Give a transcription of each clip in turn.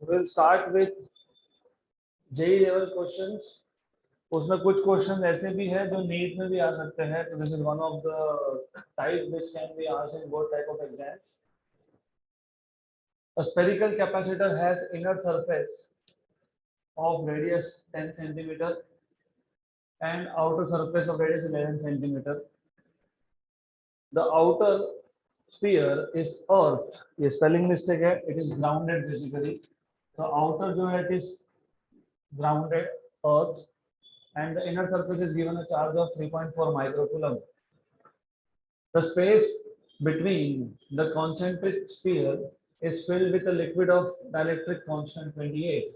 We'll start with JEE level questions. उसमें कुछ question ऐसे भी है जो नीट में भी आ सकते हैं, तो this is one of the type which can be asked in both type of exams. A spherical capacitor has inner surface of radius 10 centimeter and outer surface of radius 11 centimeter. The outer sphere is earth. ये spelling mistake है. It is grounded basically. So outer जो है it is grounded earth and the inner surface is given a charge of 3.4 microcoulomb. The space between the concentric sphere is filled with a liquid of dielectric constant 28.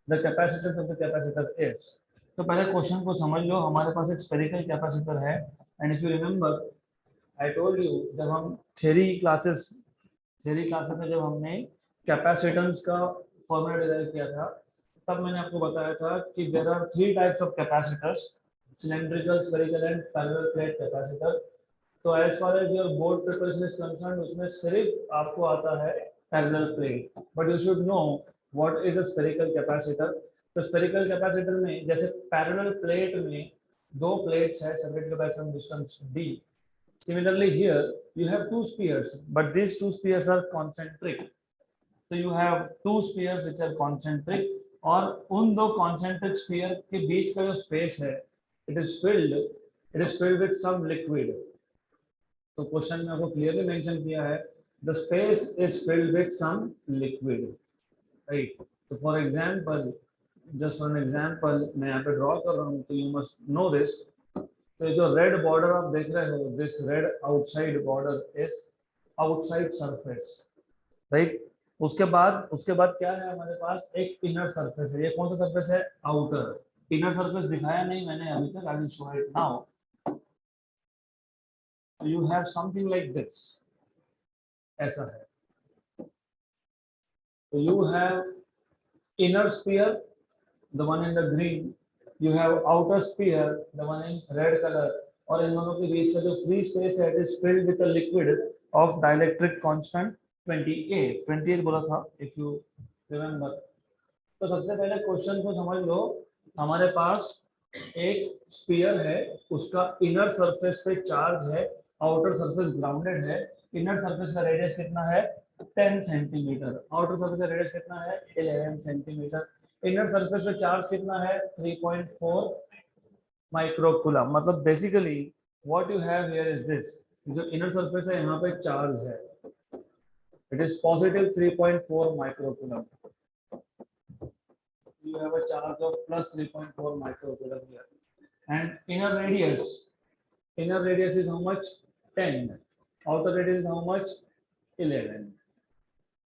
The capacitance of the capacitor is. तो पहले question को समझ लो. हमारे पास एक spherical capacitor है and if you remember I told you जब हम थ्योरी क्लासेस में जब हमने कैपेसिटेंस का फॉर्मूला डिराइव किया था तब मैंने आपको बताया था कि there are 3 types of capacitors, cylindrical, spherical and parallel plate capacitor. तो as far as your board preparation is concerned उसमें सिर्फ आपको आता है parallel plate, but you should know what is a spherical capacitor. तो स्फेरिकल कैपेसिटर में जैसे parallel plate में 2 प्लेट्स है separated by some distance d. Similarly here you have 2 spheres but these 2 spheres are concentric. So you have 2 spheres which are concentric और उन 2 concentric sphere के बीच का जो space है it is filled with some liquid. तो question में आपको clearly mention किया है the space is filled with some liquid, right? So for example, just one example मैं यहाँ पे ड्रॉ कर रहा हूँ तो you must know this. तो जो रेड बॉर्डर आप देख रहे हो this red outside border is outside surface, right? उसके बाद क्या है हमारे पास एक इनर सरफेस है. ये कौन सा सरफेस है? आउटर. इनर सरफेस दिखाया नहीं मैंने अभी तक. I will show it now. You have something like this. ऐसा है. तो you have inner sphere the one in the green, you have outer sphere the one in red color और इन दोनों के बीच का जो फ्री स्पेस है it is filled with a liquid of dielectric constant 28 बोला था if you remember. तो सबसे पहले क्वेश्चन को समझ लो. हमारे पास एक स्फीयर है, उसका इनर सरफेस पे चार्ज है, आउटर सरफेस ग्राउंडेड है. इनर सरफेस का रेडियस कितना है? 10 सेंटीमीटर. आउटर सरफेस का रेडियस कितना है? 11 सेंटीमीटर. इनर सरफेस पे चार्ज कितना है? 3.4 माइक्रोकूलम. मतलब basically what you have here is this. जो इनर सरफेस है यहाँ पे चार्ज है, it is positive 3.4 microcoulomb. you have a charge of plus 3.4 microcoulomb here and inner radius is how much? 10. outer radius is how much? 11,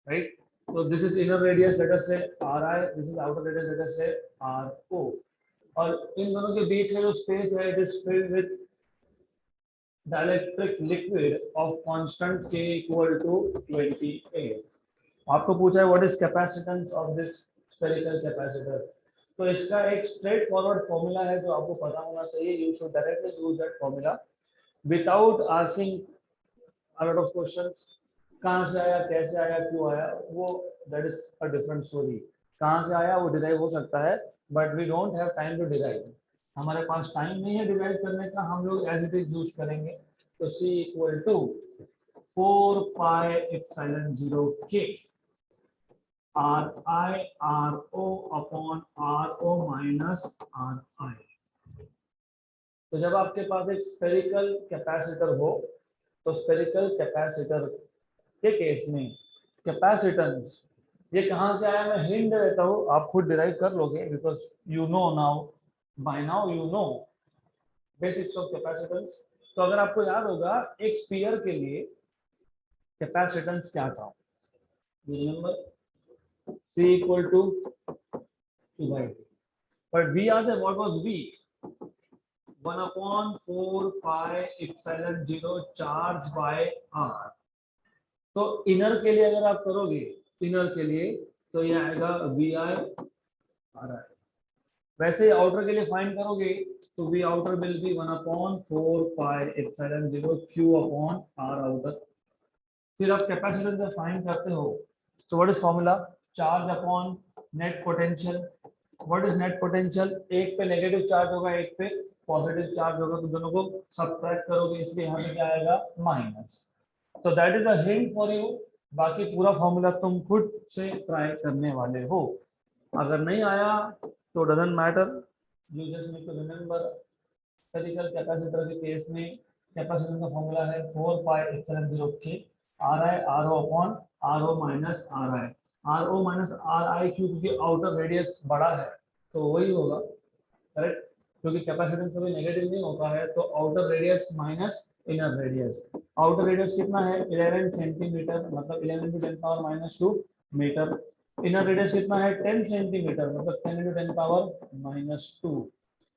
right? So this is inner radius, let us say Ri, this is outer radius, let us say Ro. और इन दोनों के बीच में जो space है it is filled with dielectric liquid of constant K equal to 28. आपको पूछा है what is capacitance of this spherical capacitor. तो इसका एक स्ट्रेट फॉरवर्ड फॉर्मूला है जो आपको पता होना चाहिए. You should directly use that formula without asking a lot of questions. कहाँ से आया, कैसे आया, क्यों आया, वो that is a different story. कहाँ से आया वो डिराइव हो सकता है but we don't have time to derive. हमारे पास टाइम नहीं है डिराइव करने का. हम लोग as it is यूज करेंगे. तो C equal to 4 pi epsilon 0 K Ri Ro upon Ro minus Ri. तो जब आपके पास एक स्फेरिकल कैपेसिटर हो तो स्फेरिकल कैपेसिटर के केस में कैपेसिटेंस ये कहां से आया मैं हिंट देता हूं, आप खुद डिराइव कर लोगे because you know now by now you know basics of capacitance. तो अगर आपको याद होगा एक स्फीयर के लिए कैपेसिटेंस क्या था? You remember C equal to Q by T. But V are the what was V? 1 upon 4 pi epsilon 0 charge by R. तो इनर के लिए अगर आप करोगे इनर के लिए तो ये आएगा VI RI. वैसे ही आउटर के लिए फाइंड करोगे तो V outer will be 1 upon 4 pi epsilon 0 Q upon R outer. फिर आप कैपेसिटेंस का फाइंड करते हो. So what is formula? Charge upon net potential. What is net potential? एक पे नेगेटिव चार्ज होगा, एक पे पॉजिटिव चार्ज होगा, तो दोनों को सब्ट्रैक्ट करोगे, इसलिए यहाँ पे क्या आएगा? माइनस। तो that is a hint for you. बाकी पूरा फॉर्मूला तुम खुद से ट्राई करने वाले हो। अगर नहीं आया तो doesn't matter, you just need to remember spherical capacitor के केस में कैपेसिटर का फॉर्मूला है 4 pi epsilon 0 K R I R O upon R O minus R I. R O minus R I क्यों? क्योंकि आउटर रेडियस बड़ा है तो वही होगा, करेक्ट? क्योंकि कैपेसिटेंस कभी नेगेटिव नहीं होता है, तो outer radius minus inner radius. Outer radius कितना है? 11 सेंटीमीटर, मतलब 11 × 10⁻² मीटर। इनर रेडियस कितना है? 10 सेंटीमीटर, मतलब 10 × 10⁻²।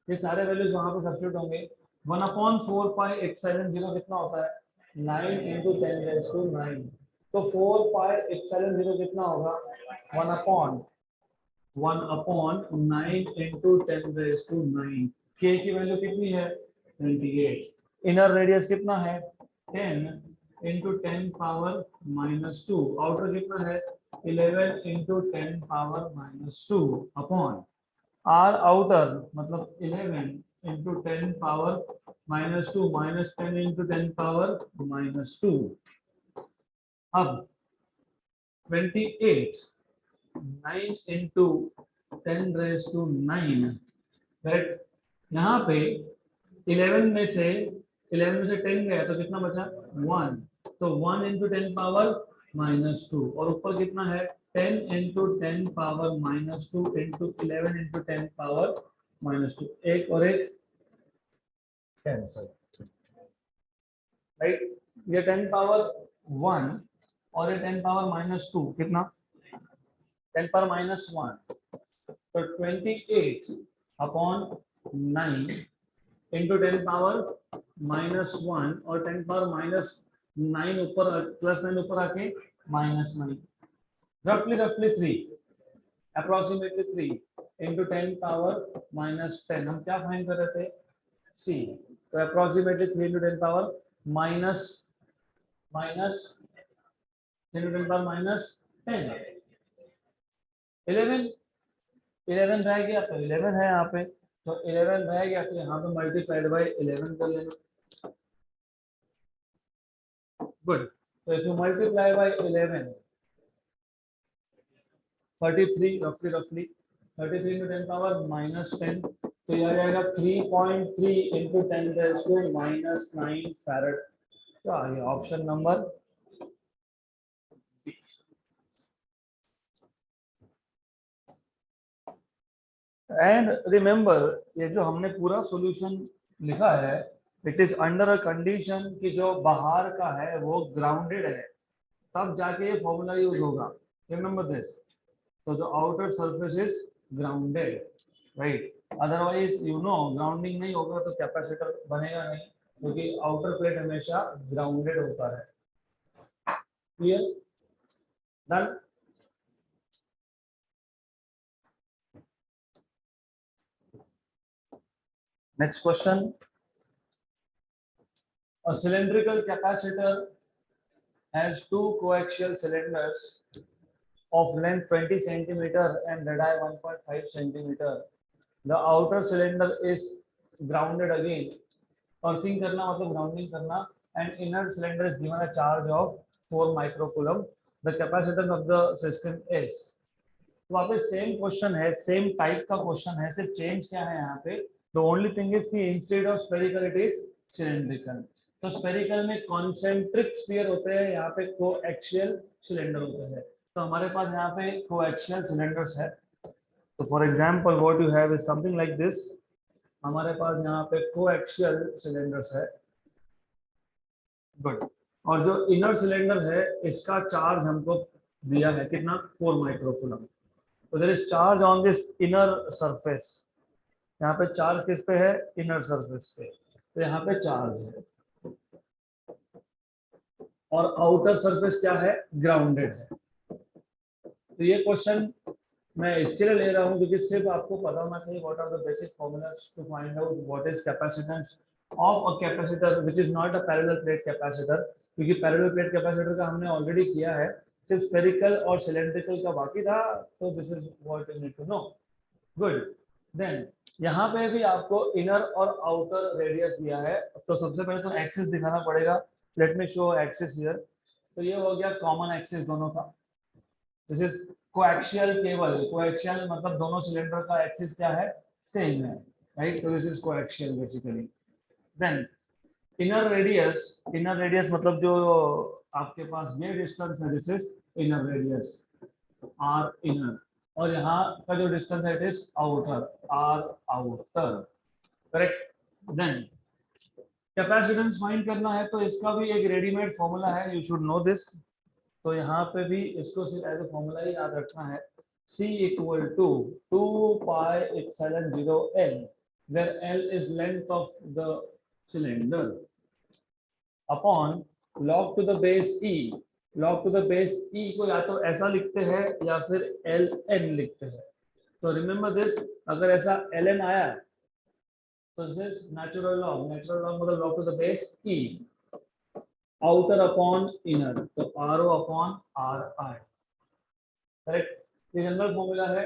ये सारे वैल्यूज वहां पे सब्स्टिट्यूट होंगे। 1/4 पाई एप्सिलॉन 0 कितना होता है? 9 × 10⁻⁹। तो 4 पाई एप्सिलॉन 0 कितना होगा? 1/9 × 10⁻⁹। के की वैल्यू कितनी है? 28। इनर रेडियस कितना है? 10 × 10⁻⁻²। आउटर कितना है? 11 × 10⁻⁻² अपॉन आर आउटर मतलब 11 × 10⁻⁻² माइनस 10 × 10⁻⁻²। अब 28 9 × 10⁻⁹, करेक्ट? यहाँ पे 11 में से 10 गया तो कितना बचा? 1। तो 1 × 10⁻⁻² और ऊपर कितना है? 10 × 10⁻⁻² × 11 × 10⁻⁻²। एक और एक कैंसल, राइट? ये 10⁻1 और ये 10⁻⁻² कितना? 10⁻⁻1। तो 28/9 × 10⁻⁻1 और 10⁻⁻9 ऊपर +9 ऊपर आके -9, रफली 3, अप्रोक्सीमेटली 3 × 10⁻⁻10। हम क्या फाइंड कर रहे थे? सी। तो अप्रोक्सीमेटली 3 × 10⁻⁻10 11 रह गया तो 11 है यहाँ पे, तो 11 रह गया तो यहाँ पे मल्टीप्लाइड बाय 11 कर लेना। गुड। तो इफ यू मल्टीप्लाई बाय 11, 33 रफली 33 × 10⁻⁻10, तो यह आ जाएगा 3.3 × 10⁻⁻9 फैरड। तो आ गया option number B. And remember, ये जो हमने पूरा सॉल्यूशन लिखा है, it is under a condition कि जो बाहर का है वो ग्राउंडेड है, तब जाके ये फॉर्मूला यूज होगा। Remember this. तो जो outer surface is grounded, right? Otherwise you know grounding नहीं होगा तो कैपेसिटर बनेगा नहीं, क्योंकि आउटर प्लेट हमेशा ग्राउंडेड होता है। Clear? Done? Next question. A cylindrical capacitor has two coaxial cylinders of length 20 centimeter and radii 1.5 centimeter. The outer cylinder is grounded again. Earthing करना मतलब grounding करना, and inner cylinder is given a charge of 4 microcoulomb. The capacitance of the system is. तो वहाँ पे same question है, same type का question है, सिर्फ चेंज क्या है यहाँ पे? The only thing is कि instead of spherical it is cylindrical. तो स्फेरिकल में कॉन्सेंट्रिक स्फीयर होते हैं, यहाँ पे कोएक्सियल सिलेंडर होते हैं। तो हमारे पास यहाँ पे कोएक्सियल सिलेंडर्स है। तो for example what you have is something like this. हमारे पास यहाँ पे कोएक्सियल सिलेंडर्स है। गुड। और जो इनर सिलेंडर है इसका चार्ज हमको दिया है कितना? 4 माइक्रोकूलम। तो there is charge on this inner surface. यहाँ पे चार्ज किस पे है? इनर सरफेस पे। तो यहाँ पे चार्ज है और आउटर सरफेस क्या है? ग्राउंडेड है। तो ये क्वेश्चन मैं इसके लिए ले रहा हूँ क्योंकि सिर्फ आपको पता होना चाहिए what are the basic formulas to find out what is capacitance of a capacitor which is not a parallel plate capacitor. क्योंकि पैरेलल प्लेट कैपेसिटर का हमने ऑलरेडी किया है सिर्फ स्फेरिकल और सिलेंड्रिकल का बाकी था, तो this is what you need to know. Good. Then यहाँ पे भी आपको इनर और आउटर रेडियस दिया है, तो सबसे पहले तो एक्सिस दिखाना पड़ेगा। Let me show axis here. तो ये हो गया कॉमन एक्सिस दोनों का। This is coaxial cable. Coaxial मतलब दोनों सिलेंडर का एक्सिस क्या है, सेम है, राइट। तो this is coaxial basically. Then inner radius मतलब जो आपके पास ये डिस्टेंस है, this is inner radius, R inner. और यहाँ का जो डिस्टेंस है it is outer, R outer, correct. Then capacitance find करना है, तो इसका भी एक रेडीमेड फॉर्मूला है, यू शुड नो दिस। तो यहाँ पे भी इसको सिर्फ एज ए फॉर्मूला ही याद रखना है, C equal to 2 pi epsilon 0 L, where L is length of the cylinder, upon log to the base E। log to the base E को या तो ऐसा लिखते हैं या फिर Ln लिखते हैं। तो रिमेम्बर दिस, अगर ऐसा Ln आया तो this natural log, natural log मतलब log to the base E, outer upon inner, तो RO upon RI, करेक्ट। ये जनरल फॉर्मूला है,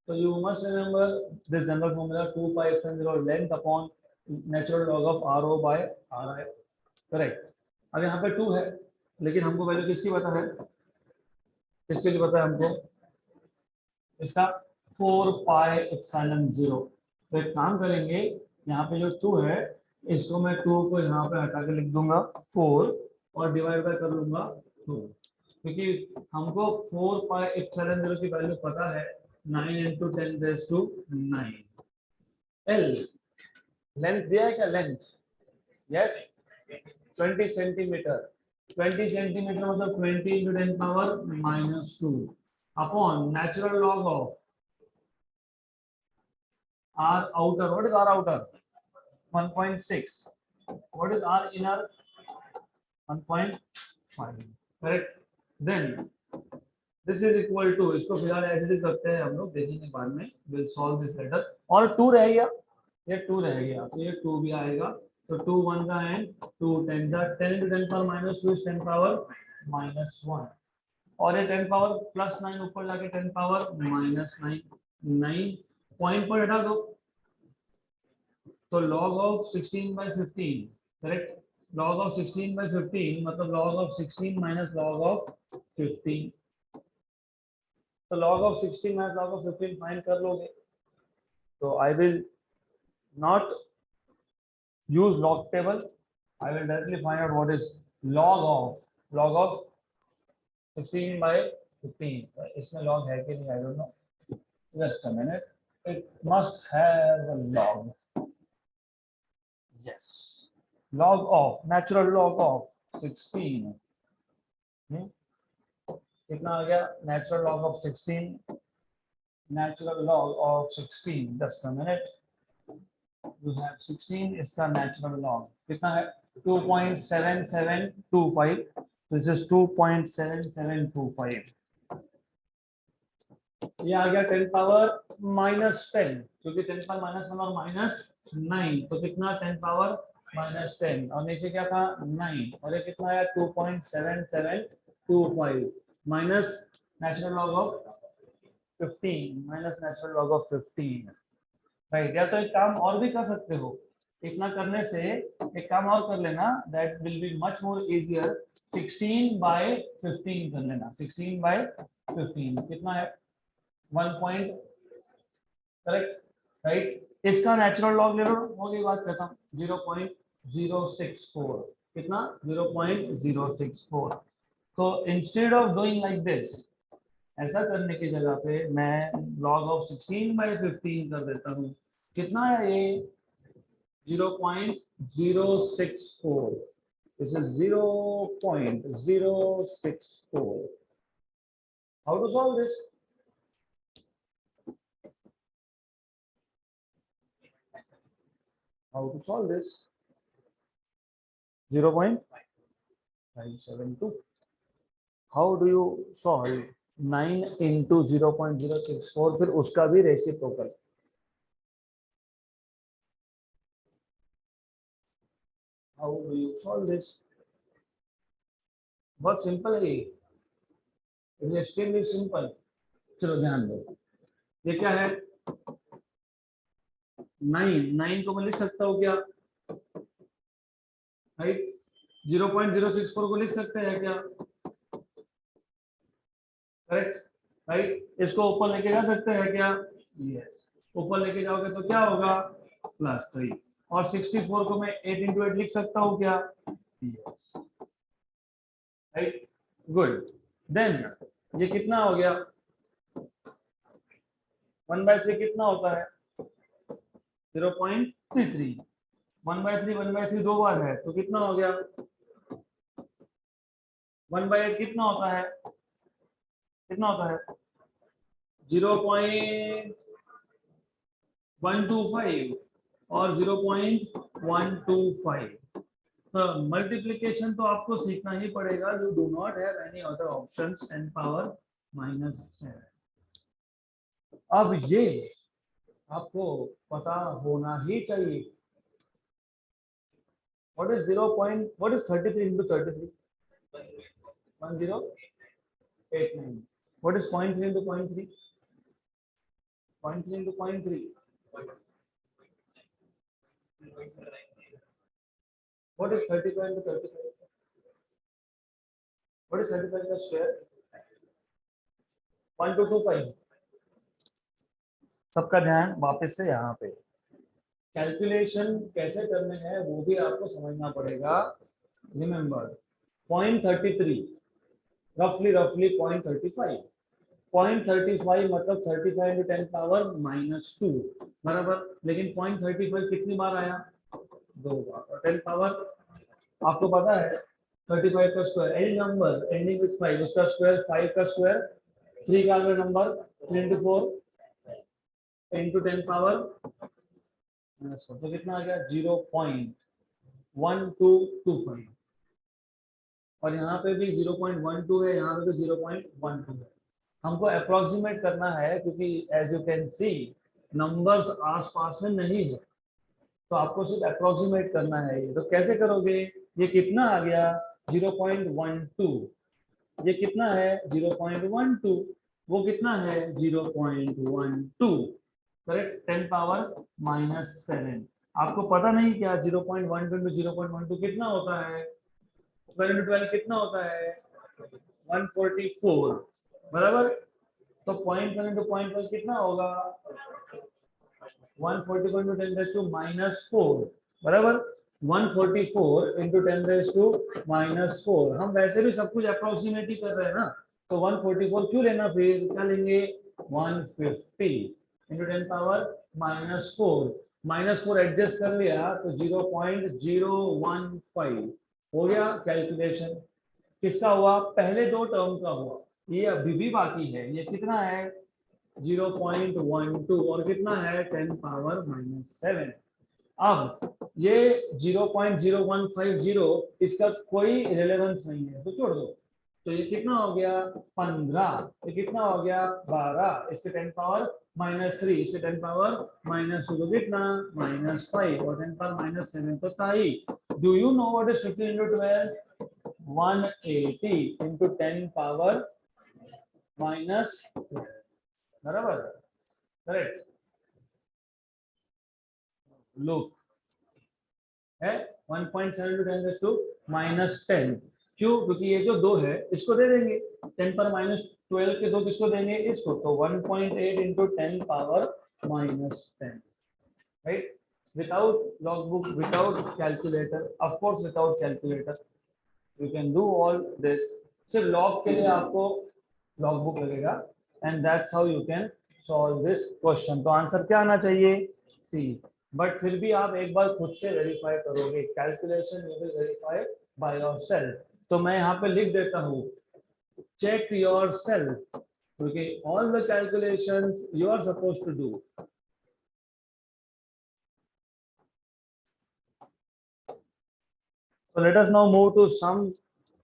तो you must remember this general formula, 2 pi epsilon 0 length upon natural log of RO by RI, correct. अब यहाँ पे 2 है, लेकिन हमको वैल्यू किसकी पता है, किसके लिए पता है हमको, इसका 4 pi epsilon 0। तो एक काम करेंगे, यहाँ पे जो 2 है इसको मैं 2 को यहाँ पे हटा के लिख दूंगा 4 और डिवाइड बाय कर लूंगा 2, क्योंकि हमको 4 pi epsilon 0 की वैल्यू पता है, 9 into 10 raised to 9। L length दिया है क्या, लेंथ, यस 20 सेंटीमीटर। 20 सेंटीमीटर मतलब 20 into 10 power -2 upon natural log of R outer. What is R outer? 1.6. What is R inner? 1.5. Correct. Then this is equal to, इसको फिलहाल ऐसे ही रखते हैं, हम लोग देखेंगे बाद में, will solve this later। और 2 रह गया, ये 2 रह गया, तो ये 2 भी आएगा। तो 2 1 का एंड 2 10 का, 10 into 10 power -2 is 10 power -1, और ये 10 पावर +9 ऊपर जाके 10 पावर -9, 9 पॉइंट पर हटा दो, तो log of 16/15, correct. log of 16/15 मतलब log of 16 minus log of 15। तो log of 16 minus log of 15 find कर लोगे, तो I will not use log table, I will directly find out what is log of 16/15। इसमें log है कि नहीं, I don't know, just a minute, it must have a log, yes, log of, natural log of 16, कितना आ गया, natural log of 16, natural log of 16, just a minute, you have 16, इसका natural log कितना है, 2.7725, this is 2.7725, ये आ गया 10 power -10, क्योंकि 10 power -1 और -9, तो कितना 10 पावर -10, और नीचे क्या था 9, और ये कितना आया 2.7725 minus natural log of 15, minus natural log of 15, right. या तो एक काम और भी कर सकते हो, इतना करने से एक काम और कर लेना, that will be much more easier, 16/15 कर लेना, 16/15 कितना है 1 पॉइंट, करेक्ट, राइट। इसका नेचुरल लॉग ले लो, हो गई बात खत्म, 0.064, कितना 0.064। तो instead of doing like this, ऐसा करने की जगह पे मैं log of 16/15 कर देता हूँ, कितना है ये 0.064, this is 0.064। how to solve this? How to solve this? 0.572। how do you solve 9 into 0.064, फिर उसका भी reciprocal. how do you solve this? बहुत सिंपल है, इट इज एक्सट्रीमली सिंपल। चलो ध्यान दो, ये क्या है 9 को मैं लिख सकता हूँ क्या, राइट। 0.064 को लिख सकते हैं क्या, करेक्ट, राइट। इसको ऊपर लेके जा सकते हैं क्या, यस। ऊपर लेके जाओगे तो क्या होगा +3, और 64 को मैं 8 × 8 लिख सकता हूँ क्या, यस, राइट, गुड। देन ये कितना हो गया 1/3 कितना होता है 0.33। 1/3 दो बार है तो कितना हो गया 1/8 कितना होता है 0.125 और 0.125। तो मल्टीप्लिकेशन तो आपको सीखना ही पड़ेगा। You do not have any other options 10 power -7। अब ये आपको पता होना ही चाहिए। What is 33 into 33? 1089। What is 0.3 into 0.3? 0.3 into 0.3? What is 35 into 35? What is 35 का square? 1225। सबका ध्यान वापस से यहाँ पे, कैलकुलेशन कैसे करने हैं वो भी आपको समझना पड़ेगा। रिमेंबर 0.33 रफली 0.35। 0.35 मतलब 35 into 10 पावर -2 बराबर। लेकिन 0.35 कितनी बार आया, 2 बार, और 10 पावर आपको पता है 35 का square, any number ending with 5 उसका स्क्वायर, 5 का स्क्वायर 3 का अगला नंबर 3 into 4 into 10 पावर तो कितना आ गया 0.1225। और यहाँ पे भी 0.12 है, यहाँ पे भी 0.12 है। हमको अप्रोक्सीमेट करना है क्योंकि as you can see numbers आसपास में नहीं है, तो आपको सिर्फ अप्रोक्सीमेट करना है। ये तो कैसे करोगे, ये कितना आ गया 0.12, ये कितना है 0.12, वो कितना है 0.12, करेक्ट। 10 पावर -7। आपको पता नहीं क्या 0.12 into 0.12 कितना होता है, 12 into 12 कितना होता है 144 बराबर। तो 0.1 into 0.1 कितना होगा 144 into 10 raised to -4 बराबर। 144 into 10 raised to -4। हम वैसे भी सब कुछ अप्रोक्सीमेट ही कर रहे हैं ना, तो 144 क्यों लेना, फिर क्या लेंगे 150 into 10 पावर -4। -4 एडजस्ट कर लिया तो 0.015 हो गया। कैलकुलेशन किसका हुआ, पहले दो टर्म का हुआ, ये अभी भी बाकी है। ये कितना है 0.12 और कितना है 10 पावर -7। अब ये 0.0150 इसका कोई रिलेवेंस नहीं है तो छोड़ दो। तो ये कितना हो गया 15, ये कितना हो गया 12, इसके 10 पावर -3, इसके 10 पावर -2 तो कितना -5 और 10 पावर -7 तो था ही। Do you know what is 50 into 12? 180 into 10 power -12 बराबर, करेक्ट। लुक है 1.7 into 10 raised to -10। क्यों, क्योंकि ये जो 2 है इसको दे देंगे 10 पर -12 के 2 किसको देंगे, इसको। तो 1.8 into 10 power -10, right. Without logbook, without calculator, of course without calculator you can do all this. सिर्फ लॉग के लिए आपको लॉगबुक लगेगा and that's how you can solve this question. तो आंसर क्या आना चाहिए सी। बट फिर भी आप एक बार खुद से वेरीफाई करोगे, calculation you will verify by yourself. तो मैं यहाँ पे लिख देता हूँ चेक योरसेल्फ, क्योंकि all the calculations you are supposed to do. So let us now move to some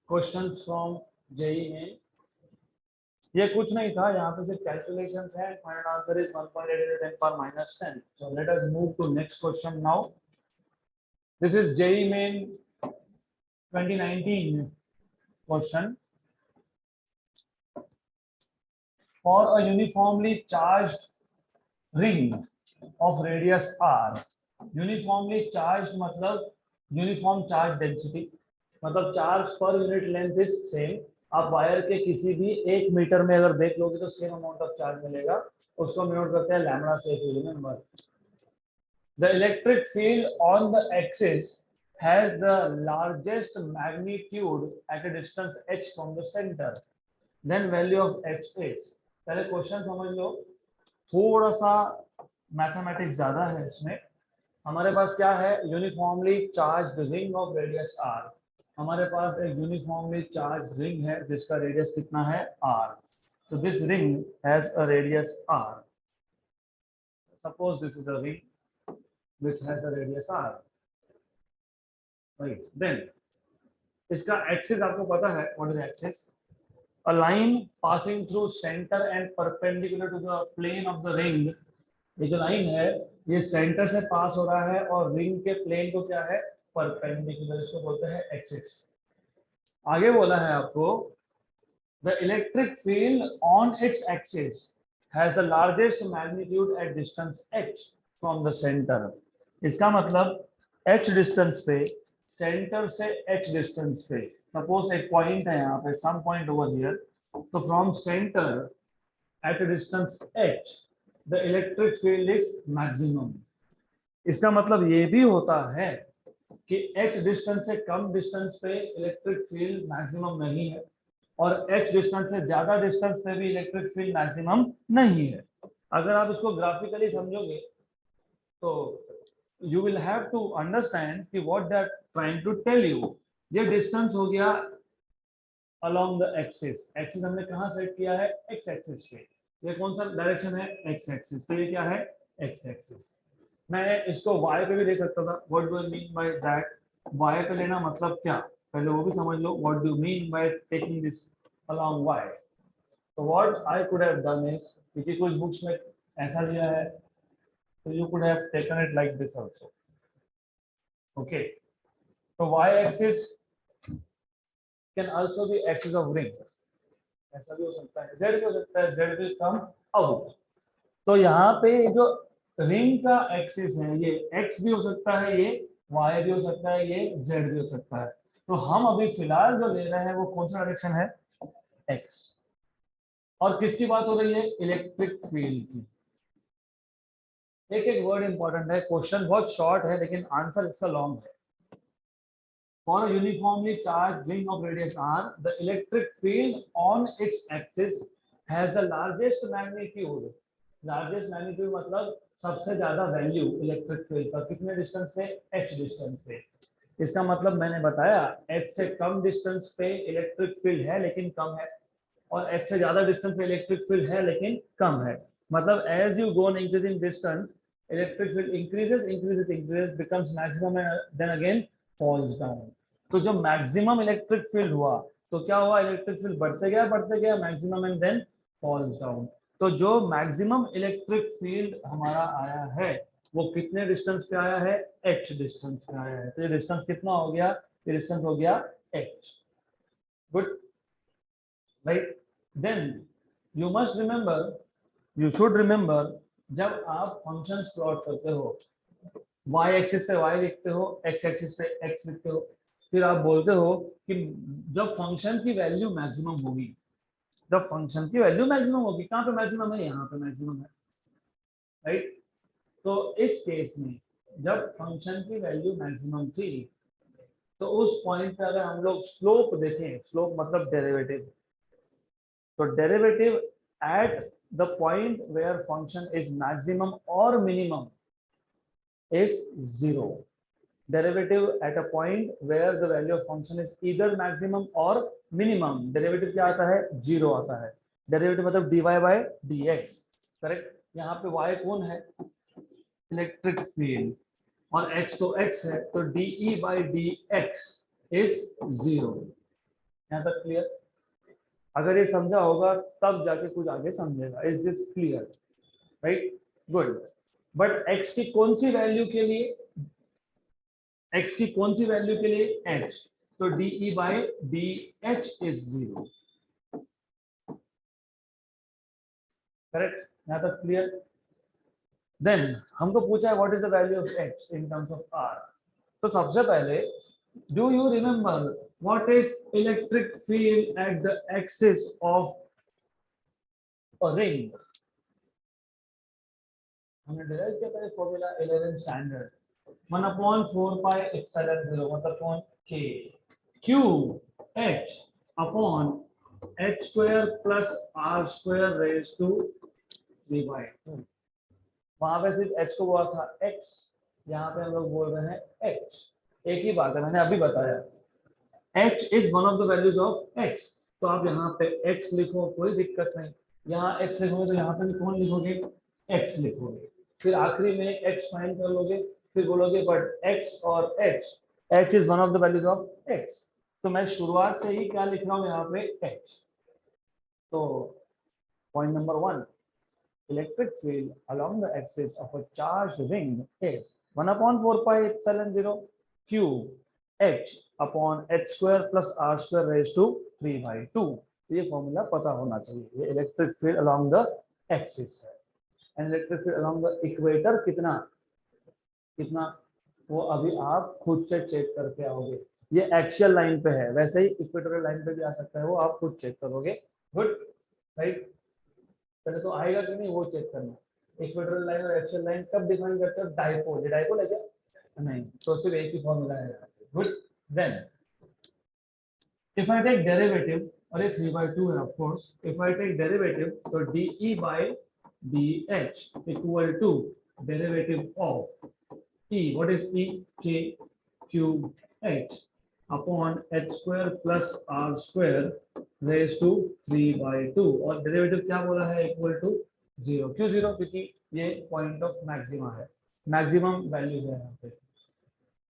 questions from JEE में। ये कुछ नहीं था, यहाँ पे सिर्फ कैलकुलेशंस है। Final answer is 1.8 into 10 power -10। So let us move to next question now. This is JEE Main 2019 question. for a uniformly charged ring of radius r. uniformly charged मतलब uniform charge density, मतलब charge per unit length is same. आप wire के किसी भी 1 metre में अगर देख लोगे तो सेम अमाउंट ऑफ चार्ज मिलेगा. उसको हम नोट करते हैं लैम्बडा से. Remember the electric field on the axis has the largest magnitude at a distance h from the center. Then value of h is. पहले क्वेश्चन समझ लो, थोड़ा सा मैथमेटिक्स ज्यादा है इसमें. हमारे पास क्या है? Uniformly charge ring of radius R. हमारे पास एक यूनिफॉर्मली चार्ज रिंग है जिसका रेडियस कितना है? Are. So this ring has a radius r. Suppose this is a ring which has a radius r. Right. Then इसका एक्सिस आपको पता है. What is the axis? A line passing through center and perpendicular to the plane of the ring. ये जो line है ये centre से पास हो रहा है और रिंग के प्लेन को क्या है? परपेंडिकुलर. इसको बोलते हैं एक्सिस. आगे बोला है आपको the electric field on its axis has the largest magnitude at distance h from the center. इसका मतलब h डिस्टेंस पे, सेंटर से h डिस्टेंस पे, सपोज एक पॉइंट है यहाँ पे, सम पॉइंट ओवर हियर, तो from centre at distance h the electric field is maximum. इसका मतलब ये भी होता है कि h डिस्टेंस से कम डिस्टेंस पे इलेक्ट्रिक फील्ड मैक्सिमम नहीं है और h डिस्टेंस से ज्यादा डिस्टेंस पे भी इलेक्ट्रिक फील्ड मैक्सिमम नहीं है. अगर आप इसको ग्राफिकली समझोगे तो you will have to understand कि what they are trying to tell you. ये डिस्टेंस हो गया अलोंग द एक्सिस. एक्सिस हमने कहाँ सेट किया है? एक्स एक्सिस पे. ये कौन सा डायरेक्शन है? X axis. तो ये क्या है? X axis. मैं इसको y पे भी ले सकता था. What do I mean by that? y पे लेना मतलब क्या, पहले वो भी समझ लो. What do mean by taking this along y? तो what I could have done is, क्योंकि कुछ बुक्स में ऐसा दिया है, तो you could have taken it like this also. Okay. तो y axis can also be axis of ring. ऐसा भी हो सकता है, z भी हो सकता है, z will come out. तो यहाँ पे जो रिंग का एक्सिस है ये x भी हो सकता है, ये y भी हो सकता है, ये z भी हो सकता है. तो हम अभी फिलहाल जो ले रहे हैं वो कौन सा डायरेक्शन है? x. और किसकी बात हो रही है? इलेक्ट्रिक फील्ड की. एक एक वर्ड इंपॉर्टेंट है. क्वेश्चन बहुत शॉर्ट है लेकिन आंसर इसका लॉन्ग है. For a uniformly charged ring of radius r, the electric field on its axis has the largest magnitude. Largest magnitude मतलब सबसे ज्यादा वैल्यू इलेक्ट्रिक फील्ड का कितने डिस्टेंस पे? h डिस्टेंस पे. इसका मतलब मैंने बताया h से कम डिस्टेंस पे इलेक्ट्रिक फील्ड है लेकिन कम है, और h से ज्यादा डिस्टेंस पे इलेक्ट्रिक फील्ड है लेकिन कम है. मतलब as you go on increasing distance electric field increases becomes maximum and then again falls down. तो जो मैक्सिमम इलेक्ट्रिक फील्ड हुआ तो क्या हुआ? इलेक्ट्रिक फील्ड बढ़ते गया maximum and then falls down. तो जो मैक्सिमम इलेक्ट्रिक फील्ड हमारा आया है वो कितने डिस्टेंस पे आया है? h डिस्टेंस पे आया है. तो ये डिस्टेंस कितना हो गया? ये डिस्टेंस हो गया h. Good. Right. Then you must remember, you should remember, जब आप फंक्शन प्लॉट करते हो y एक्सिस पे y लिखते हो, x एक्सिस पे x लिखते हो, फिर आप बोलते हो कि जब फंक्शन की वैल्यू मैक्सिमम होगी, जब फंक्शन की वैल्यू मैक्सिमम होगी, कहाँ पे मैक्सिमम है? यहाँ पे मैक्सिमम है. राइट. तो इस केस में जब फंक्शन की वैल्यू मैक्सिमम थी तो उस पॉइंट पे अगर हम लोग स्लोप देखें, स्लोप मतलब डेरिवेटिव, तो derivative at the point where function is maximum और minimum is 0. Derivative at a point where the value of function is either maximum or minimum. Derivative क्या आता है? 0 आता है. Derivative मतलब dy by dx. करेक्ट. यहाँ पे y कौन है? Electric field. और x तो x है, तो de by dx is 0. यहाँ तक क्लियर? अगर ये समझा होगा तब जाके कुछ आगे समझेगा. Is this clear? Right. Good. But x की कौन सी वैल्यू के लिए? x की कौन सी वैल्यू के लिए? h. तो de by dh is 0. Correct, यहाँ तक क्लियर? देन हमको पूछा है what is the value of h in terms of r। तो सबसे पहले do you remember what is electric field at the axis of a ring? हमने डिराइव किया था फॉर्मूला 11 स्टैंडर्ड, 1/4 पाई एप्सिलॉन 0 मतलब कौन k q h upon h square plus r square raise to 3/2। वहां पे सिर्फ h को बोला था x, यहाँ पे हम लोग बोल रहे हैं h। एक ही बात है, मैंने अभी बताया h is one of the values of x। तो आप यहाँ पे x लिखो, कोई दिक्कत नहीं। यहाँ x लिखोगे तो यहाँ पे भी कौन लिखोगे? x लिखोगे। फिर आखिरी में x फाइंड कर लोगे, फिर बोलोगे बट x और h is one of the values of x। तो मैं शुरुआत से ही क्या लिख रहा हूँ यहाँ पे h। तो point number 1, electric field along the axis of a charged ring is 1/4 pi epsilon 0 q h upon h square plus r square raised to 3/2। ये फॉर्मूला पता होना चाहिए। ये electric field along the axis है। And electric field along the equator कितना कितना वो अभी आप खुद से चेक करके आओगे। ये एक्सियल लाइन पे है, वैसे ही इक्वेटोरियल लाइन पे भी आ सकता है, वो आप खुद चेक करोगे। Good, right? पहले तो आएगा कि नहीं वो चेक करना। इक्वेटोरियल लाइन और एक्सियल लाइन कब डिफाइन करते हो? डाइपोल। ये डाइपोल है क्या? नहीं, तो सिर्फ एक ही फॉर्मूला है। Good, then if I take derivative, और ये 3/2 है of course. If I take derivative तो de by dh equal to derivative of e, what is e? k q h upon h square plus r square raise to 3/2। और derivative क्या बोला है? Equal to 0। क्यों 0? क्योंकि ये point of maxima है, maximum value है यहाँ पे।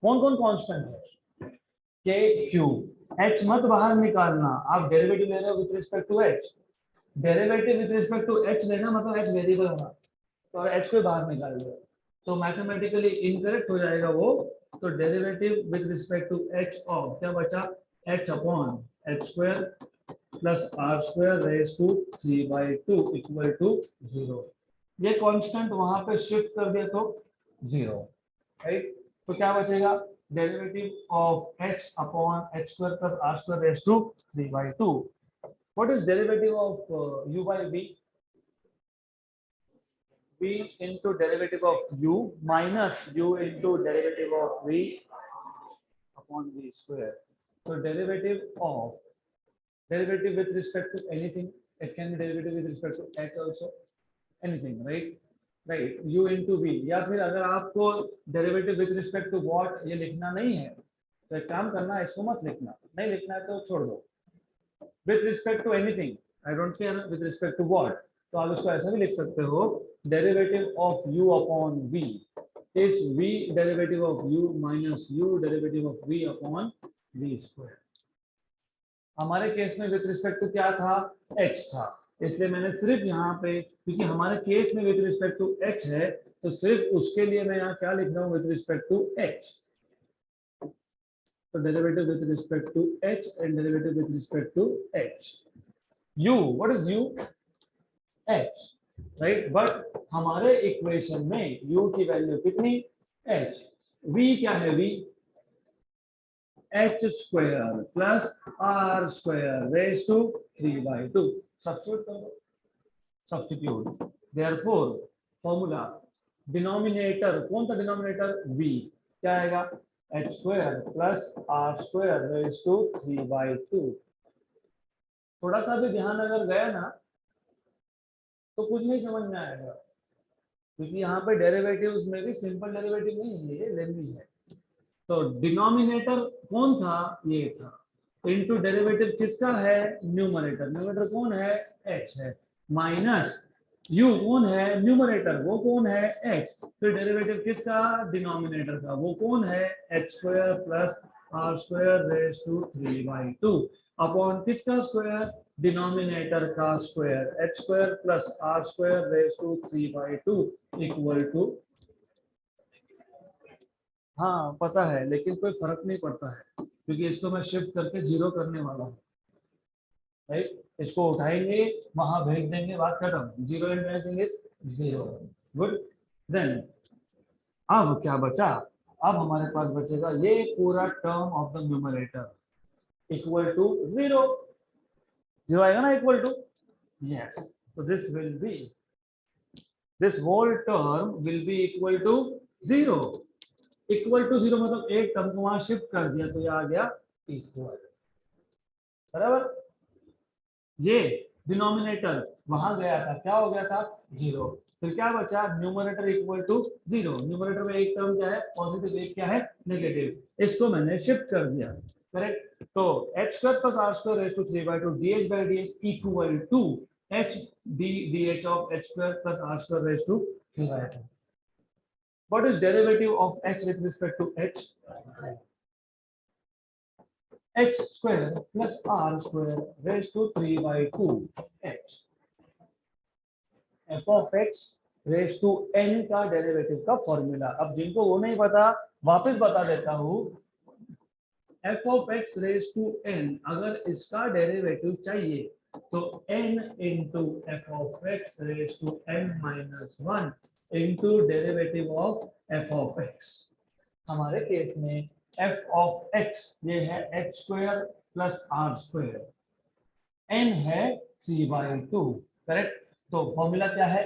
कौन कौन कांस्टेंट है? के क्यू। h मत बाहर निकालना, आप डेरिवेटिव ले रहे हो with respect to h। Derivative with respect to h लेना मतलब h वेरिएबल होना, तो h को बाहर निकाल दिया तो मैथमेटिकली इनकरेक्ट हो जाएगा वो। तो derivative with respect to h of क्या बचा? h upon h square plus r square raise to 3/2 equal to 0। ये कांस्टेंट वहां पे शिफ्ट कर दिया तो 0, राइट? तो क्या बचेगा? Derivative of h upon h square plus r square raise to 3/2। What is derivative of u by v? v into derivative of u minus u into derivative of v upon v square. So derivative with respect to anything, it can be derivative with respect to h also, anything, right? Right, u into v। या फिर अगर आपको derivative with respect to what ये लिखना नहीं है तो एक काम करना, इसको मत लिखना, नहीं लिखना है तो छोड़ दो। with respect to anything, I don't care with respect to what, तो आप इसको ऐसा भी लिख सकते हो, derivative of u upon v is v derivative of u minus u derivative of v upon v square. हमारे केस में विद रिस्पेक्ट टू क्या था? h था, इसलिए मैंने सिर्फ यहाँ पे, क्योंकि हमारे केस में विद रिस्पेक्ट टू h है तो सिर्फ उसके लिए मैं यहाँ क्या लिख रहा हूँ? With respect to h। तो derivative with respect to h and derivative with respect to h। u, what is u? h, right? But हमारे इक्वेशन में u की वैल्यू कितनी? h। v क्या है? v h square plus r square raise to 3/2। Substitute करो, substitute. Therefore formula denominator कौन था? Denominator v क्या आएगा? h square plus r square raise to 3/2। थोड़ा सा भी ध्यान अगर गया ना तो कुछ नहीं समझ में आएगा, क्योंकि यहाँ पे डेरिवेटिव्स में भी सिंपल डेरिवेटिव नहीं है, ये लेंदी है। तो डिनोमिनेटर कौन था? ये था। इनटू डेरिवेटिव किसका है? न्यूमरेटर। न्यूमरेटर कौन है? h है। माइनस u कौन है? न्यूमरेटर, वो कौन है? h। फिर डेरिवेटिव किसका? डिनोमिनेटर का, वो कौन है? h square plus r square raise to 3/2 upon किसका स्क्वायर? डिनोमिनेटर का square, h square plus r square raise to 3/2 equal to. हाँ पता है, लेकिन कोई फर्क नहीं पड़ता है क्योंकि इसको मैं शिफ्ट करके 0 करने वाला हूँ, राइट, इसको उठाएंगे वहां भेज देंगे, बात खत्म, zero and anything is zero. Good, then अब क्या बचा, अब हमारे पास बचेगा ये पूरा term of the numerator equal to zero, zero आएगा ना इक्वल टू, यस, तो this will be, this whole term will be equal to zero. Equal to zero मतलब एक टर्म को वहां शिफ्ट कर दिया तो ये आ गया इक्वल, बराबर। ये डिनोमिनेटर वहां गया था, क्या हो गया था, जीरो, फिर क्या बचा, numerator equal to zero. Numerator में एक टर्म क्या है पॉजिटिव, एक क्या है नेगेटिव, इसको मैंने शिफ्ट कर दिया, करेक्ट। तो h square plus r square raise to 3 by 2 d h by d h equal to h d h of h square plus r square raise to 3 by 2। What is derivative of h with respect to h? H square plus r square raised to 3 by 2 h. f of x raised to n का derivative का formula. अब जिनको वो नहीं पता वापस बता देता हूँ, f of x raised to n अगर इसका डेरिवेटिव चाहिए तो n into f of x raised to n minus 1 into derivative of f of x। हमारे केस में f of x ये है h square plus r square, n है 3 by 2, correct. तो फॉर्मूला क्या है,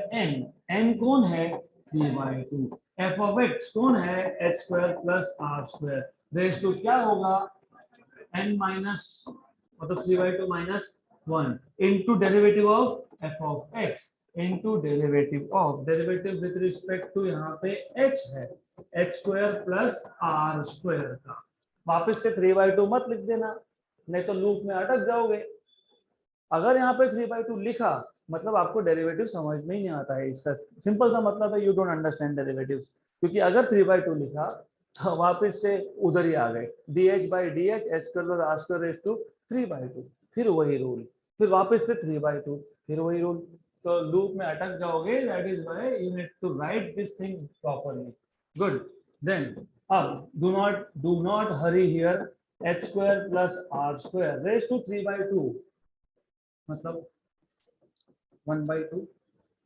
n कौन है 3 by 2, f of x कौन है h square plus r square, raise to क्या होगा n माइनस मतलब 3 by 2 minus 1 into derivative of f of x into derivative of, derivative with respect to यहाँ पे h है h square plus r square का। वापस से 3 by 2 मत लिख देना, नहीं तो लूप में अटक जाओगे। अगर यहाँ पे 3 by 2 लिखा मतलब आपको डेरिवेटिव समझ में ही नहीं आता है, इसका सिंपल सा मतलब है यू डोंट अंडरस्टैंड डेरिवेटिव्स। क्योंकि अगर 3 by 2 लिखा तो वापस से उधर ही आ गए, dh by dh h square plus r square raised to 3 by 2, फिर वही रूल, फिर वापस से 3 by 2, फिर वही रूल, तो लूप में अटक जाओगे। That is why you need to write this thing properly. Good, then अब do not hurry here, h square plus r square raised to 3 by 2 मतलब 1 by 2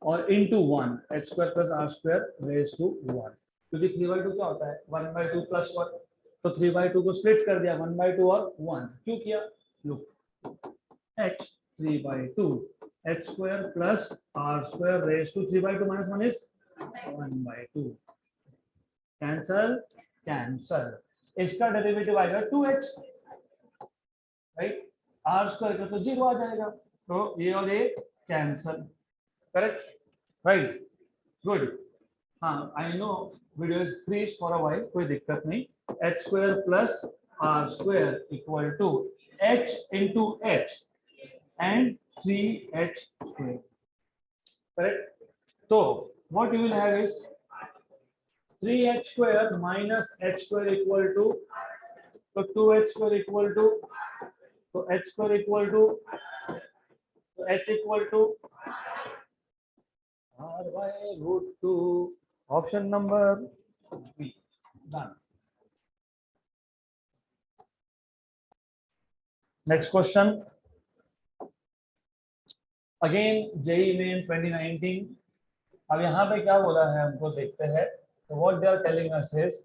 और into 1 h square plus r square raised to 1, क्योंकि 3 by 2 क्या होता है 1 by 2 plus 1, तो 3 by 2 को split कर दिया 1 by 2 और 1, क्यों किया, look h 3 by 2 h square plus r square raised to 3 by 2 minus 1 is 1 by 2, cancel cancel, इसका डेरिवेटिव आएगा 2h, राइट, r स्क्वायर का तो 0 आ जाएगा, तो ये और ये कैंसल, करेक्ट, राइट, गुड। हाँ, I know video is freeze for a while, कोई दिक्कत नहीं। h square plus r square equal to h into h and 3h square, correct. तो what you will have is 3h square minus h square equal to, तो 2h square equal to, तो h square equal to, तो h equal to r by root 2, option number B, done. Next question, again JEE Main 2019। अब यहाँ पे क्या बोला है हमको देखते हैं, तो what they are telling us is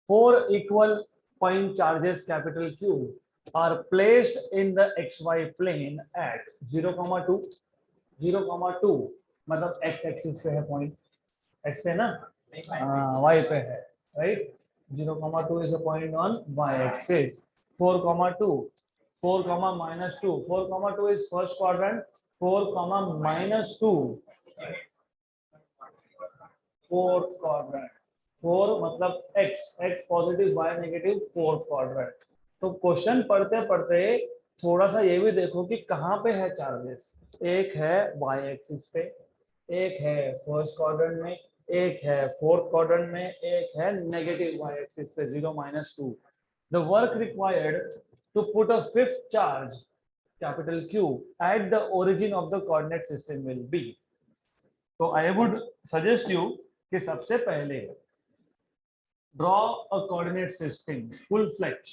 4 equal point charges capital Q are placed in the xy plane at 0,2, 0,2 मतलब x एक्सिस पे है पॉइंट, x पे ना, y पे है, right, 0,2 is a point on y axis, 4,2, 4, minus 2, 4,2 is first quadrant, 4, minus 2 fourth quadrant, 4 मतलब x, x positive y negative, fourth quadrant. तो question पढ़ते पढ़ते थोड़ा सा ये भी देखो कि कहाँ पे है चार्जेस, एक है y एक्सिस पे, एक है फर्स्ट क्वाड्रेंट में, एक है फोर्थ क्वाड्रेंट में, एक है नेगेटिव y एक्सिस पे 0, -2। The work required to put a fifth charge capital Q at the origin of the coordinate system will be। तो I would suggest you कि सबसे पहले draw a coordinate system full fledge,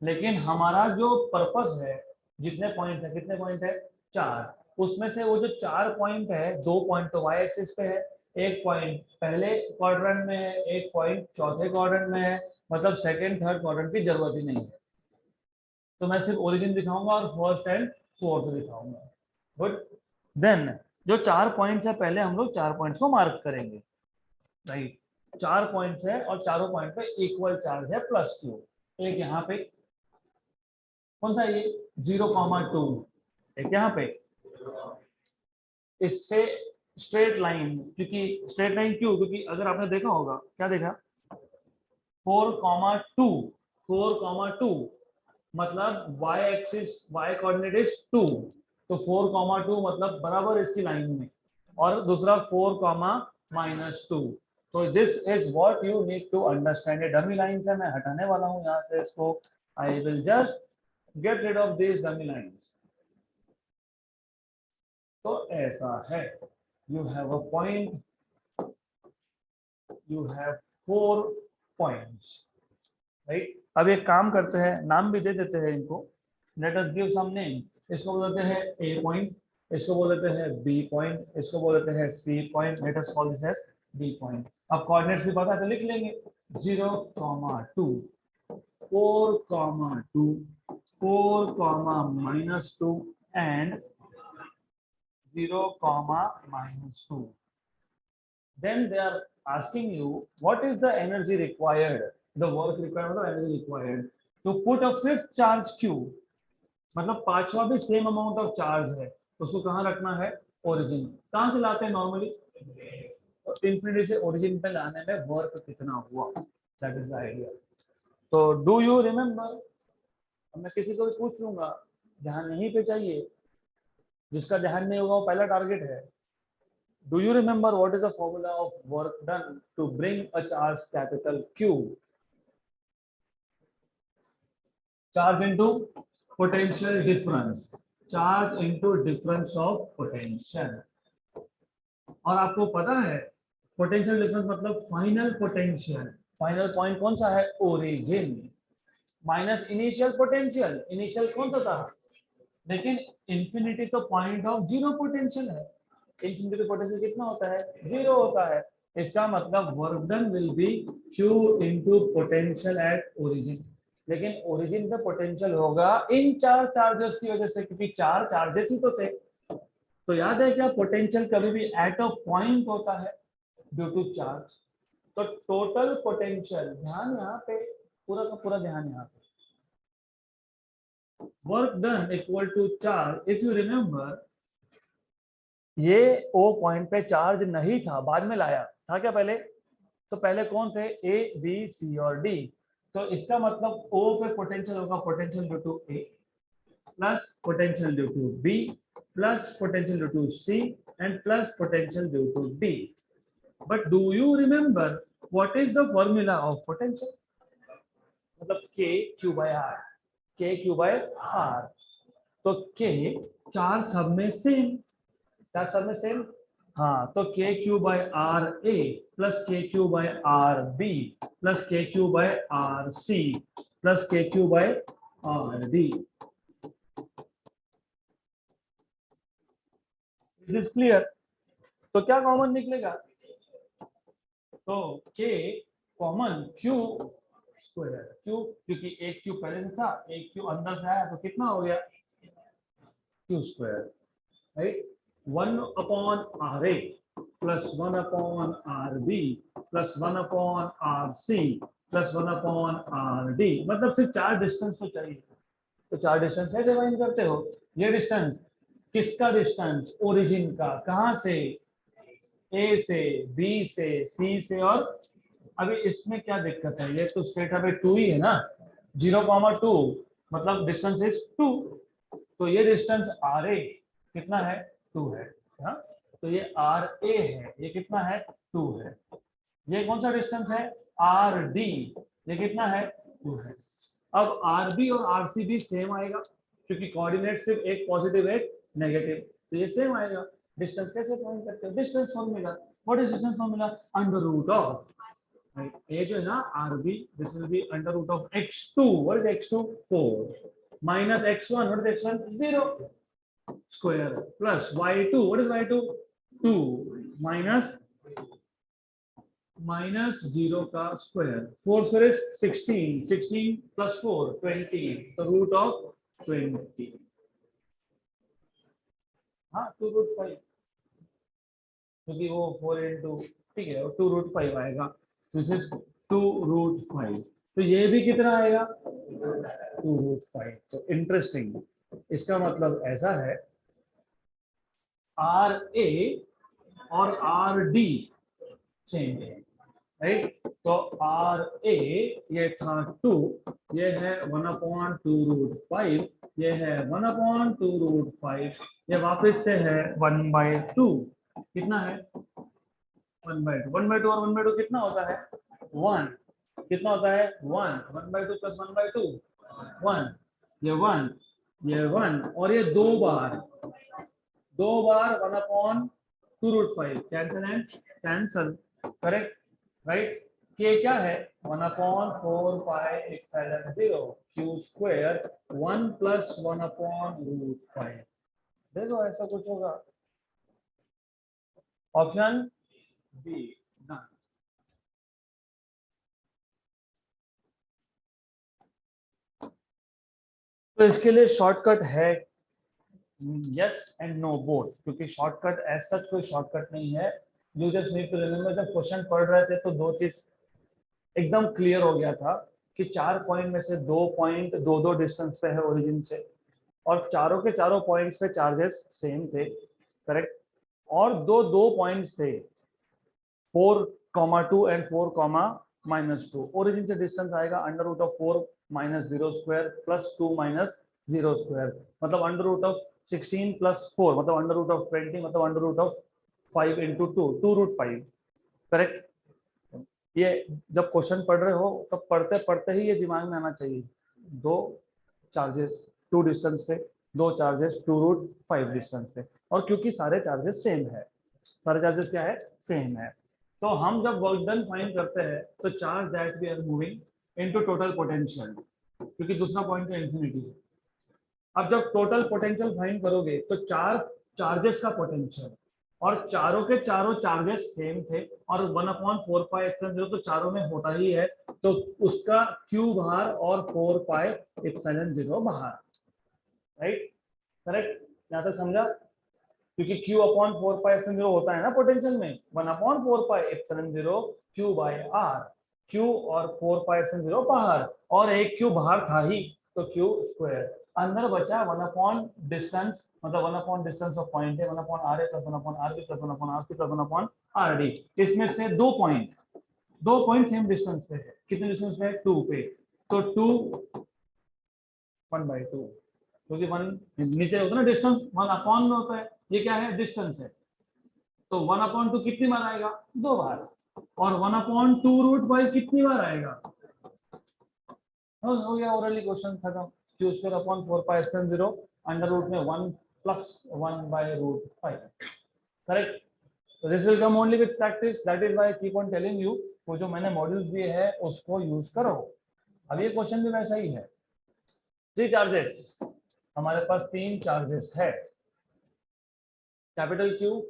लेकिन हमारा जो purpose है जितने पॉइंट है, कितने पॉइंट है, 4, उसमें से वो जो 4 पॉइंट है, 2 पॉइंट तो वाई एक्सिस पे है, एक पॉइंट पहले क्वाड्रेंट में है, एक पॉइंट चौथे क्वाड्रेंट में है, मतलब सेकंड थर्ड क्वाड्रेंट की जरूरत ही नहीं है। तो मैं सिर्फ ओरिजिन दिखाऊंगा और फर्स्ट एंड फोर्थ दिखाऊंगा। गुड। देन जो 4 पॉइंट्स है, पहले हम लोग 4 पॉइंट्स को मार्क करेंगे, राइट। 4 पॉइंट्स है और चारों पॉइंट पे इक्वल चार्ज है +q। एक यहाँ पे, कौन सा ये 0,2, एक यहाँ पे, इससे स्ट्रेट लाइन, क्योंकि स्ट्रेट लाइन क्यों, क्योंकि अगर आपने देखा होगा, क्या देखा, 4,2, 4,2 मतलब y axis, y coordinate is 2, तो 4,2 मतलब बराबर इसकी लाइन में, और दूसरा 4,-2। तो this is what you need to understand. ये डमी लाइंस है, मैं हटाने वाला हूं यहां से इसको। I will just get rid of this dummy lines. तो ऐसा है, you have a point, you have 4 points, right. अब एक काम करते हैं, नाम भी दे देते हैं इनको। Let us give some name. इसको बोलते हैं ए पॉइंट, इसको बोलते हैं बी पॉइंट, इसको बोलते हैं C point. Let us call this as B point. अब कोऑर्डिनेट्स भी पता है तो लिख लेंगे, 0,2, 4,2, 4,-2 and 0,-2. Then they are asking you what is the energy required, the work required, मतलब energy required to put a fifth charge q, मतलब पांचवा भी सेम अमाउंट ऑफ चार्ज है, उसको कहाँ रखना है, ओरिजिन। कहाँ से लाते हैं नॉर्मली, इंफिनिटी से ओरिजिन पे लाने में वर्क कितना हुआ, दैट इज द आइडिया। तो डू यू रिमेम्बर, मैं किसी को भी पूछ लूंगा, ध्यान यहीं पे चाहिए, जिसका ध्यान नहीं होगा वो पहला टारगेट है। Do you remember what is the formula of work done to bring a charge capital Q? Charge into potential difference. Charge into difference of potential. और आपको पता है पोटेंशियल डिफरेंस मतलब फाइनल पोटेंशियल। फाइनल पॉइंट कौन सा है, origin, minus initial potential. Initial कौन सा था, लेकिन इंफिनिटी तो पॉइंट ऑफ जीरो पोटेंशियल है। इंफिनिटी पोटेंशियल कितना होता है, 0 होता है। इसका मतलब work done will be Q into potential at origin. लेकिन ओरिजिन पे पोटेंशियल होगा इन 4 चार्जेस की वजह से, क्योंकि 4 चार्जेस ही तो थे। तो याद है क्या, पोटेंशियल कभी भी एट अ पॉइंट होता है ड्यू टू चार्ज। तो टोटल पोटेंशियल, ध्यान यहाँ पे, पूरा का पूरा ध्यान यहाँ पे, work done equal to charge. If you remember, ये O पॉइंट पे चार्ज नहीं था, बाद में लाया था क्या पहले, तो पहले कौन थे, A, B, C और D। तो इसका मतलब O पे पोटेंशियल होगा potential due to A plus potential due to B plus potential due to C and plus potential due to D। But do you remember what is the formula of potential, मतलब K/R, K/R। तो K चार सब में same, चार सब में same, हाँ, तो KQ/RA plus KQ/RB plus KQ/RC plus KQ/RD। Is this clear. तो क्या कॉमन निकलेगा, तो K common Q square, Q क्योंकि एक Q पहले से था, एक Q अंदर से आया, तो कितना हो गया, Q square, right. 1/RA plus 1/RB plus 1/RC plus 1/RD, मतलब सिर्फ 4 डिस्टेंस तो चाहिए। तो 4 डिस्टेंस है, डिवाइड करते हो, ये डिस्टेंस किसका डिस्टेंस, ओरिजिन का, कहां से, ए से, बी से, सी से, और अभी इसमें क्या दिक्कत है, ये तो स्ट्रेट अवे 2 ही है ना, 0,2 मतलब डिस्टेंस इज 2। तो ये डिस्टेंस RA कितना है, 2 है, हाँ? तो ये RA है, ये कितना है, 2 है। ये कौन सा डिस्टेंस है, RD, ये कितना है, 2 है। अब RB और RC भी सेम आएगा, क्योंकि कोऑर्डिनेट सिर्फ एक पॉजिटिव एक नेगेटिव, तो ये सेम आएगा। डिस्टेंस कैसे फाइंड करते हैं, distance formula. What is distance formula, under root of, ये जो है ना RB, this will be under root of x2। What is x2, 4 minus x1, what is x1? 0 square plus y2, what is y2? 2 minus 0 का square. 4 square is 16. 16 plus 4, 20. The root of 20. हाँ 2 root 5, क्योंकि वो 4 into, ठीक है, 2 root 5 आएगा. This is 2 root 5. तो ये भी कितना आएगा? 2 root 5. तो इंटरेस्टिंग. इसका मतलब ऐसा है, आर ए और आर डी सेम है, राइट? तो आर ए ये था 2, ये है 1/2 रूट 5, ये है 1/2 रूट 5, ये वापस से है 1/2. कितना है? 1/2. 1/2 और 1/2 कितना होता है? 1. कितना होता है? 1. 1/2 प्लस 1/2 1. ये 1, ये 1 और ये दो बार 1/2 root 5 cancel and cancel, correct, right? K क्या है? 1/4 pi epsilon 0 Q square 1 plus 1/रूट 5. देखो ऐसा कुछ होगा. Option B done. तो इसके लिए शॉर्टकट है यस एंड नो बोथ, क्योंकि शॉर्टकट एज सच कोई शॉर्टकट नहीं है. You just need to remember, जब क्वेश्चन पढ़ रहे थे तो दो चीज एकदम क्लियर हो गया था कि 4 पॉइंट में से 2 पॉइंट 2-2 डिस्टेंस पे है ओरिजिन से, और चारों के चारों पॉइंट्स पे चार्जेस सेम थे, करेक्ट? और दो पॉइंट्स थे 4,2 एंड 4,-2. ओरिजिन से डिस्टेंस आएगा √4 - 0 स्क्वायर प्लस 2 - 0 स्क्वायर, मतलब √16 + 4 मतलब √20 मतलब √5 × 2 रूट 5, करेक्ट? ये जब क्वेश्चन पढ़ रहे हो तब पढ़ते पढ़ते ही ये दिमाग में आना चाहिए. 2 चार्जेस 2 डिस्टेंस पे, 2 चार्जेस 2 रूट 5 डिस्टेंस पे, और क्योंकि सारे चार्जेस सेम है, सारे चार्जेस क्या है? सेम है. तो हम जब वर्क डन फाइंड करते हैं तो charge that we are moving into total potential, क्योंकि दूसरा पॉइंट है इंफिनिटी. अब जब टोटल पोटेंशियल फाइंड करोगे तो 4 चार्जेस का पोटेंशियल, और चारों के चारों चार्जेस सेम थे, और 1/4 पाई एप्सिलॉन 0 तो चारों में होता ही है, तो उसका Q बाहर और 4 पाई एप्सिलॉन 0 बाहर, राइट? करेक्ट? यहाँ तक समझा? क्योंकि Q/4 पाई एप्सिलॉन 0 होता है ना पोटेंशियल में, 1/4 पाई एप्सिलॉन 0 Q/R. Q और 4 पाई एप्सिलॉन 0 बाहर, और एक Q बाहर था ही, तो Q स्क्वायर. अंदर बचा 1 डिस्टेंस, मतलब 1 डिस्टेंस ऑफ पॉइंट है 1/RA + 1/RB + 1/RC + 1/RD. इसमें से दो पॉइंट सेम डिस्टेंस पे है. कितने डिस्टेंस पे है? 2 पे. तो 2 1/2, क्योंकि 1 नीचे होता है ना डिस्टेंस, 1 में होता है, ये क्या है? डिस्टेंस है. तो 1/2 कितनी बार आएगा? 2 बार. और 1/2 रूट 5 कितनी बार आएगा? हो गया, ओरली क्वेश्चन खत्म. Q²/4 पाई एप्सिलॉन 0 अंडर रूट में 1 + 1/√5, correct? So this will come only with practice. That is why I keep on telling you, वो जो मैंने मॉड्यूल्स दिए हैं उसको यूज करो. अब ये क्वेश्चन भी वैसा ही है. 3 चार्जेस, हमारे पास 3 चार्जेस है. Capital Q,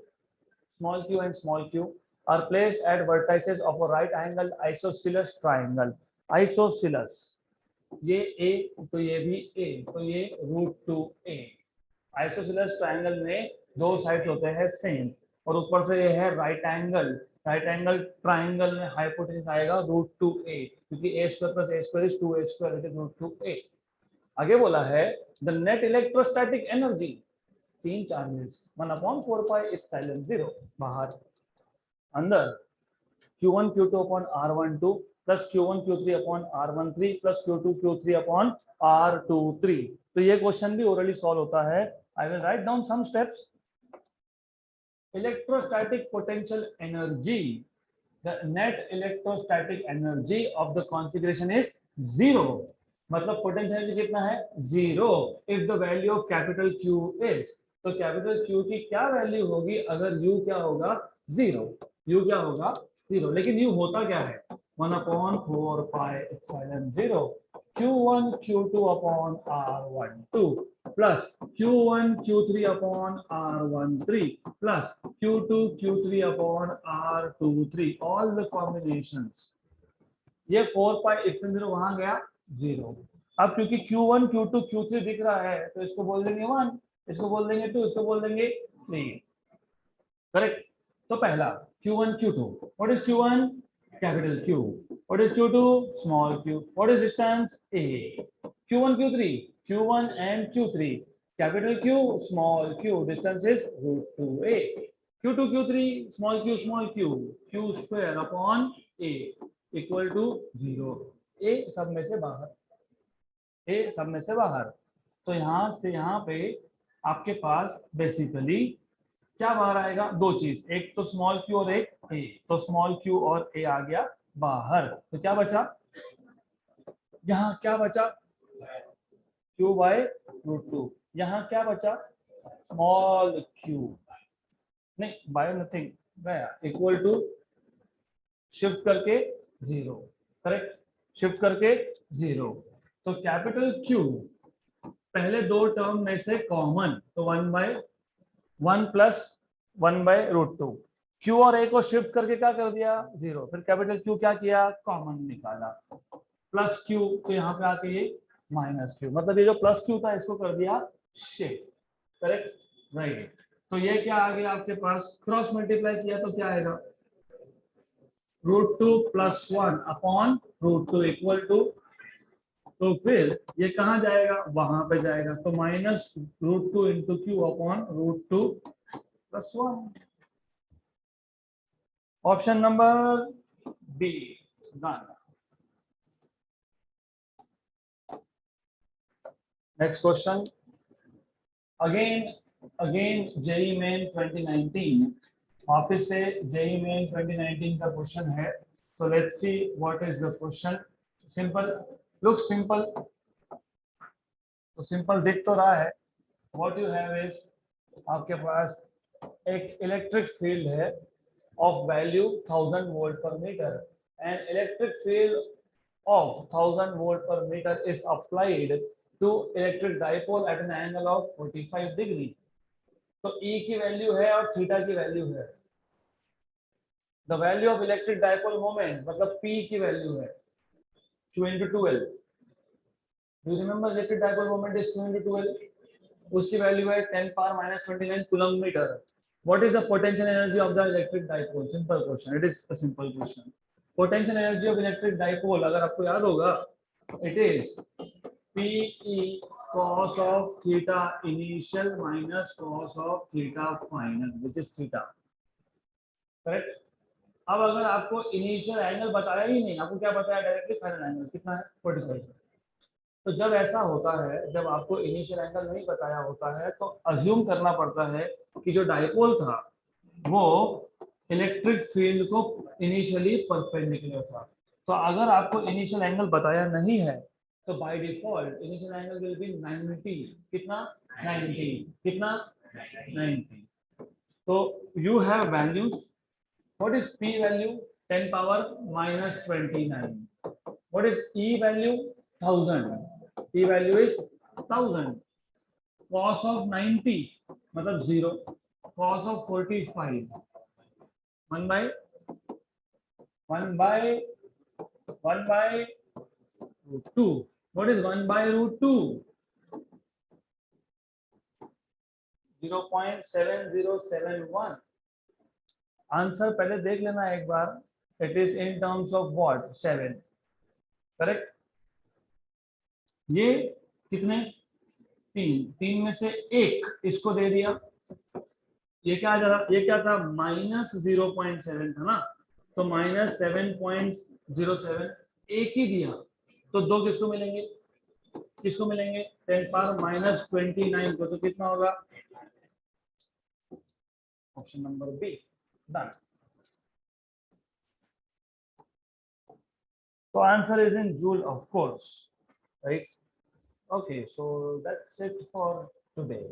small q and small q are placed at vertices of a right angle isosceles triangle. Isosceles, ये A तो ये भी A, तो ये √2a. आइसोसेलेस ट्रायंगल में दो साइड होते हैं सेम, और ऊपर से ये है राइट एंगल ट्रायंगल में हाइपोटेन्यूज आएगा √2a, क्योंकि a² + a² is 2a² is √2a. आगे बोला है the net electrostatic energy, 3 charges 1/4 pi epsilon 0 बाहर, अंदर Q1 Q2/R12 plus Q1 Q3/R13 plus Q2 Q3/R23. तो ये क्वेश्चन भी ओरली सॉल्व होता है. I will write down some steps. Electrostatic potential energy, the net electrostatic energy of the configuration is 0. मतलब potential energy कितना है? 0. If the value of capital Q is, तो कैपिटल Q की क्या वैल्यू होगी अगर U क्या होगा? 0. U क्या होगा? 0. लेकिन U होता क्या है? 1/4 pi epsilon 0. Q1 Q2 upon R12 plus Q1 Q3 upon R13 plus Q2 Q3 upon R23 all the combinations. ये 4 पाई इफिन 0 वहां गया 0. अब क्योंकि Q1 Q2 Q3 दिख रहा है तो इसको बोल देंगे 1, इसको बोल देंगे 2, इसको बोल देंगे 3. करेक्ट. तो पहला Q1 Q2. What is Q1? Capital Q. What is Q2? Small q. What is distance? A. Q1 Q3. Q1 and Q3. Capital Q, small q. Distance is root 2a. Q2 Q3. Small q. Q square upon a equal to 0. A सब में से बाहर. A सब में से बाहर. तो यहाँ से यहाँ पे आपके पास बेसिकली क्या बाहर आएगा? दो चीज, एक तो स्मॉल क्यू और एक ए. तो स्मॉल क्यू और ए आ गया बाहर. तो क्या बचा? यहाँ क्या बचा? Q by root 2. यहाँ क्या बचा? Small q. नहीं, बाय नथिंग गया. इक्वल टू शिफ्ट करके 0. करेक्ट. शिफ्ट करके 0. तो कैपिटल क्यू पहले दो टर्म में से कॉमन, तो 1/1 प्लस 1/√2. क्यू और ए को शिफ्ट करके क्या कर दिया? 0. फिर कैपिटल क्यू क्या किया? कॉमन निकाला. प्लस क्यू, तो यहाँ पे आके ये माइनस क्यू. मतलब ये जो प्लस क्यू था इसको कर दिया शिफ्ट. करेक्ट. राइट. तो ये क्या आ गया आपके पास? क्रॉस मल्टीप्लाई किया तो क्या आएगा? √2 + 1 अपॉन √2 इक्वल टू. तो फिर ये कहाँ जाएगा? वहां पे जाएगा. तो minus √2 into Q upon √2 + 1. Option number B done. Next question. Again JEE main 2019. वापस से जेईई मेन 2019 का क्वेश्चन है. तो let's see what is the question. Simple, look simple. तो सिंपल दिख तो रहा है. व्हाट यू हैव इज, आपके पास एक इलेक्ट्रिक फील्ड है of value 1000 volt per metre. And electric field of 1000 volt per meter is applied to electric dipole at an angle of 45 degree. तो E की वैल्यू है और थीटा की value है. The value of electric dipole moment मतलब P की value है 2 into 12. Do you remember electric dipole moment is 2 into 12. उसकी वैल्यू है 10 power -29 coulomb metre. What is the potential energy of the electric dipole? Simple question. It is a simple question. Potential energy of electric dipole अगर आपको याद होगा, it is PE cos of theta initial minus cos of theta final, which is theta. Correct. अब अगर आपको initial angle बताया ही नहीं, आपको क्या बताया? डायरेक्टली फाइनल एंगल कितना है? 45. तो जब ऐसा होता है, जब आपको इनिशियल एंगल नहीं बताया होता है तो अज्यूम करना पड़ता है कि जो डाइपोल था वो इलेक्ट्रिक फील्ड को इनिशियली परपेंडिकुलर था. तो अगर आपको इनिशियल एंगल बताया नहीं है तो by default initial angle will be 90. कितना? 90. कितना? 90. तो you have values. What is P value? 10 power -29. What is E value? 1000. E value is 1000. cos of 90 मतलब 0. cos of 45 1 by √2. What is 1 by √2? 0.7071. Answer पहले देख लेना एक बार. It is in terms of what? 7. Correct. ये कितने? 3 में से एक इसको दे दिया. ये क्या जा रहा? ये क्या था? -0.7 था ना. तो -7.07 एक ही दिया. तो दो किसको मिलेंगे? किसको मिलेंगे? 10 power -29 को. तो कितना होगा? Option number B done. तो answer is in joule of course. Right. Okay, so that's it for today.